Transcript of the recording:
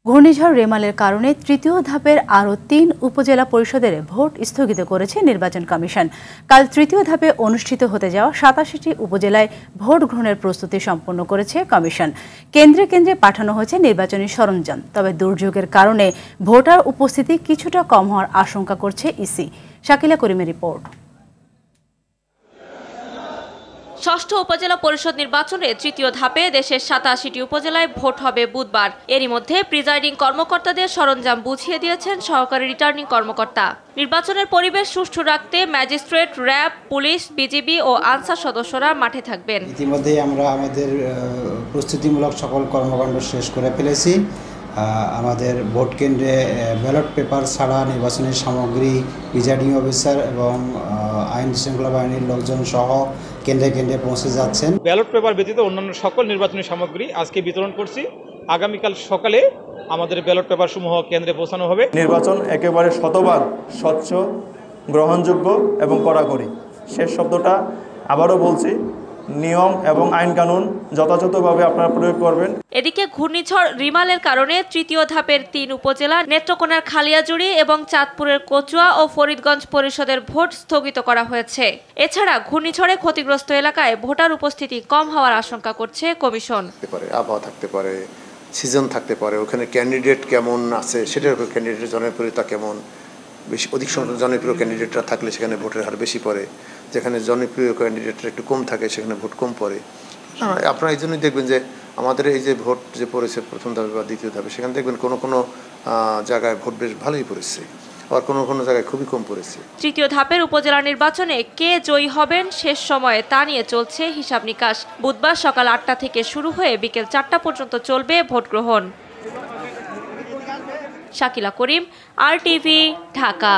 ঘূর্ণিঝড় রেমালের কারণে তৃতীয় ধাপের আরও ৩ উপজেলা পরিষদের ভোট স্থগিত করেছে নির্বাচন কমিশন। কাল তৃতীয় ধাপে অনুষ্ঠিত হতে যাওয়া ৮৭টি উপজেলায় ভোট গ্রহণের প্রস্তুতি সম্পন্ন করেছে কমিশন। কেন্দ্রে কেন্দ্রে পাঠানো হয়েছে নির্বাচনী সরঞ্জাম। তবে দুর্যোগের কারণে ভোটার উপস্থিতি কিছুটা কম হওয়ার আশঙ্কা করছে ইসি। শাকিলা করিমের রিপোর্ট। ষষ্ঠ উপজেলা পরিষদ নির্বাচনে তৃতীয় ধাপে দেশের ৮৭টি উপজেলায় ভোট হবে বুধবার। এরই মধ্যে প্রিজাইডিং কর্মকর্তাদের সরঞ্জাম বুঝিয়ে দিয়েছেন সহকারী রিটার্নিং কর্মকর্তা। নির্বাচনের পরিবেশ সুষ্ঠু রাখতে ম্যাজিস্ট্রেট, র্যাব, পুলিশ, বিজিবি ও আনসার সদস্যরা মাঠে থাকবেন। ইতিমধ্যে আমরা আমাদের প্রস্তুতিমূলক সকল কর্মকাণ্ড শেষ করে ফেলেছি। আমাদের ভোট কেন্দ্রে ব্যালট পেপার ছাড়া নির্বাচনী সামগ্রী প্রিজাইডিং অফিসার এবং আইন শৃঙ্খলা বাহিনীর লোকজন সহ কেন্দ্রে কেন্দ্রে পৌঁছে যাচ্ছেন। ব্যালট পেপার ব্যতীত অন্যান্য সকল নির্বাচনী সামগ্রী আজকে বিতরণ করছি। আগামীকাল সকালে আমাদের ব্যালট পেপার সমূহ কেন্দ্রে পৌঁছানো হবে। নির্বাচন একেবারে শতভাগ স্বচ্ছ, গ্রহণযোগ্য এবং কড়াকড়ি। শেষ শব্দটা আবারও বলছি, নিয়ম এবং আইন কানুন যথাযথভাবে আপনারা প্রয়োগ করবেন। এদিকে ঘূর্ণিঝড় রিমালের কারণে তৃতীয় ধাপের ৩ উপজেলা নেত্রকোনার খালিয়াজুড়ি এবং চাঁদপুরের কচুয়া ও ফরিদগঞ্জ পরিষদের ভোট স্থগিত করা হয়েছে। এছাড়া ঘূর্ণিঝড়ে ক্ষতিগ্রস্ত এলাকায় ভোটার উপস্থিতি কম হওয়ার আশঙ্কা করছে কমিশন। আবহাওয়া থাকতে পারে, সিজন থাকতে পারে, ওখানে ক্যান্ডিডেট কেমন আছে সেটার উপর ক্যান্ডিডেটের জনপ্রিয়তা কেমন, বেশি অধিক সংখ্যক জনপ্রিয় ক্যান্ডিডেটরা থাকলে সেখানে ভোটের হার বেশি পড়ে, যেখানে জনপ্রিয় ক্যান্ডিডেটরা একটু কম থাকে সেখানে ভোট কম পড়ে। আপনারা এই জন্যই দেখবেন যে আমাদের এই যে ভোট যে পড়েছে প্রথম ধাপে বা দ্বিতীয় ধাপে, সেখানে দেখবেন কোনো কোনো জায়গায় ভোট বেশ ভালোই পড়েছে, আবার কোনো কোনো জায়গায় খুবই কম পড়েছে। তৃতীয় ধাপের উপজেলা নির্বাচনে কে জয়ী হবেন শেষ সময়ে তা নিয়ে চলছে হিসাব নিকাশ। বুধবার সকাল ৮টা থেকে শুরু হয়ে বিকেল ৪টা পর্যন্ত চলবে ভোট গ্রহণ। শাকিলা করিম, RTV, ঢাকা।